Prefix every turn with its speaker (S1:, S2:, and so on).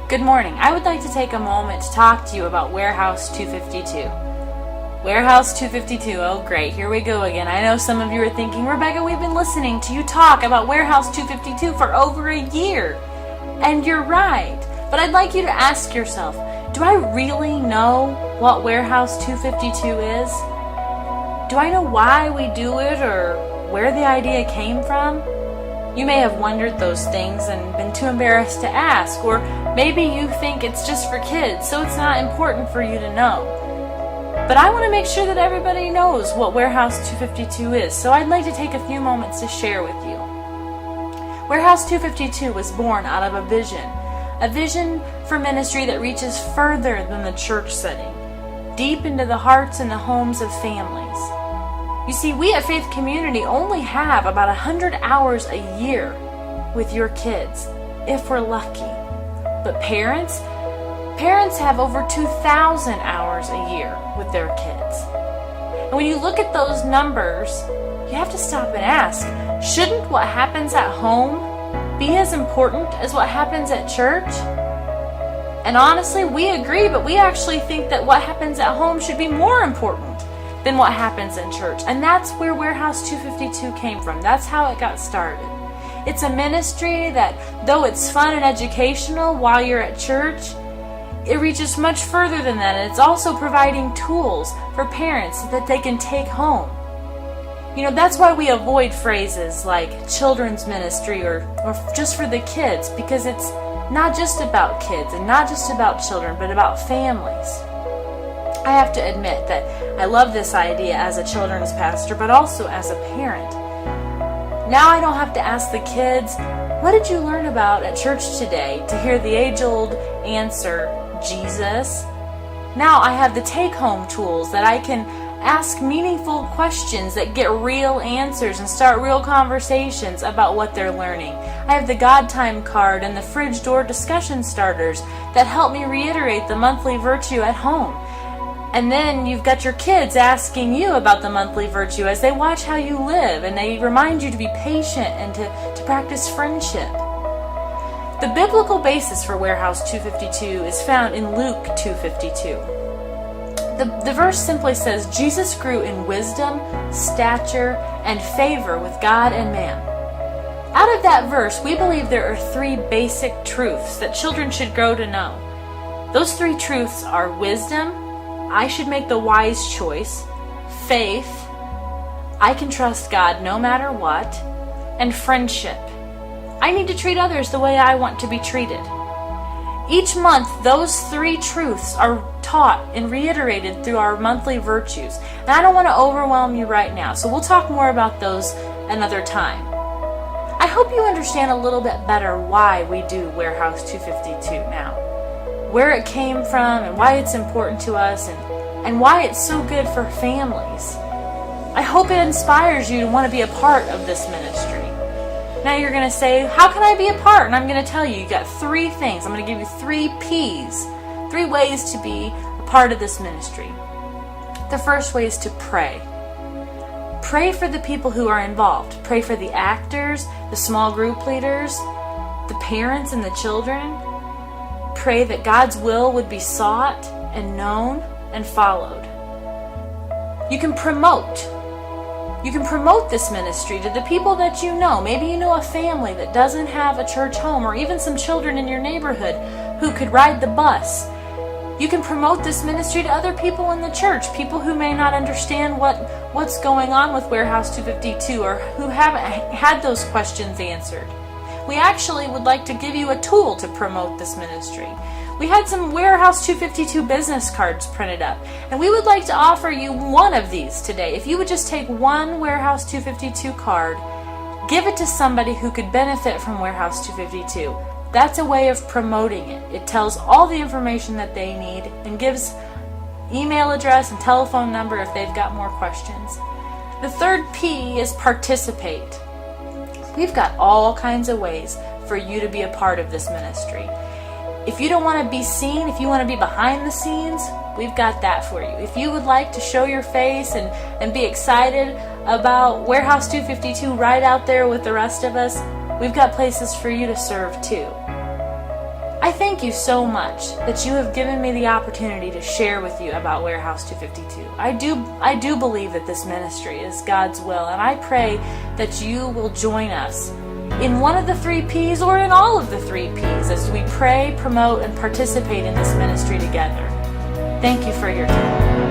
S1: Good morning. I would like to take a moment to talk to you about Warehouse252. Warehouse252, oh great, here we go again. I know some of you are thinking, Rebecca, we've been listening to you talk about Warehouse252 for over a year. And you're right. But I'd like you to ask yourself, do I really know what Warehouse252 is? Do I know why we do it or where the idea came from? You may have wondered those things and been too embarrassed to ask, or maybe you think it's just for kids, so it's not important for you to know. But I want to make sure that everybody knows what Warehouse252 is, so I'd like to take a few moments to share with you. Warehouse252 was born out of a vision for ministry that reaches further than the church setting, deep into the hearts and the homes of families. You see, we at Faith Community only have about 100 hours a year with your kids, if we're lucky. But parents have over 2,000 hours a year with their kids. And when you look at those numbers, you have to stop and ask, shouldn't what happens at home be as important as what happens at church? And honestly, we agree, but we actually think that what happens at home should be more important than what happens in church. And that's where Warehouse252 came from. That's how it got started. It's a ministry that, though it's fun and educational while you're at church, it reaches much further than that. And it's also providing tools for parents that they can take home. You know, that's why we avoid phrases like children's ministry or just for the kids, because it's not just about kids and not just about children, but about families. I have to admit that I love this idea as a children's pastor, but also as a parent. Now I don't have to ask the kids, what did you learn about at church today, to hear the age-old answer, Jesus. Now I have the take-home tools that I can ask meaningful questions that get real answers and start real conversations about what they're learning. I have the God Time card and the fridge door discussion starters that help me reiterate the monthly virtue at home. And then you've got your kids asking you about the monthly virtue as they watch how you live, and they remind you to be patient and to practice friendship. The biblical basis for Warehouse252 is found in Luke 2:52. The verse simply says, Jesus grew in wisdom, stature, and favor with God and man. Out of that verse, we believe there are three basic truths that children should grow to know. Those three truths are wisdom, I should make the wise choice, faith, I can trust God no matter what, and friendship. I need to treat others the way I want to be treated. Each month, those three truths are taught and reiterated through our monthly virtues. And I don't want to overwhelm you right now, so we'll talk more about those another time. I hope you understand a little bit better why we do Warehouse252 now, where it came from and why it's important to us and why it's so good for families. I hope it inspires you to want to be a part of this ministry. Now you're going to say, how can I be a part? And I'm going to tell you, you got three things. I'm going to give you 3 P's, 3 ways to be a part of this ministry. The first way is to pray. Pray for the people who are involved. Pray for the actors, the small group leaders, the parents and the children. Pray that God's will would be sought and known and followed. You can promote this ministry to the people that you know. Maybe you know a family that doesn't have a church home, or even some children in your neighborhood who could ride the bus. You can promote this ministry to other people in the church, people who may not understand what's going on with Warehouse252 or who haven't had those questions answered. We actually would like to give you a tool to promote this ministry. We had some Warehouse252 business cards printed up, and we would like to offer you one of these today. If you would just take one Warehouse252 card, give it to somebody who could benefit from Warehouse252. That's a way of promoting it. It tells all the information that they need and gives email address and telephone number if they've got more questions. The third P is participate. We've got all kinds of ways for you to be a part of this ministry. If you don't want to be seen, if you want to be behind the scenes, we've got that for you. If you would like to show your face and be excited about Warehouse252 right out there with the rest of us, we've got places for you to serve too. I thank you so much that you have given me the opportunity to share with you about Warehouse 252. I do believe that this ministry is God's will, and I pray that you will join us in one of the 3 P's or in all of the 3 P's as we pray, promote, and participate in this ministry together. Thank you for your time.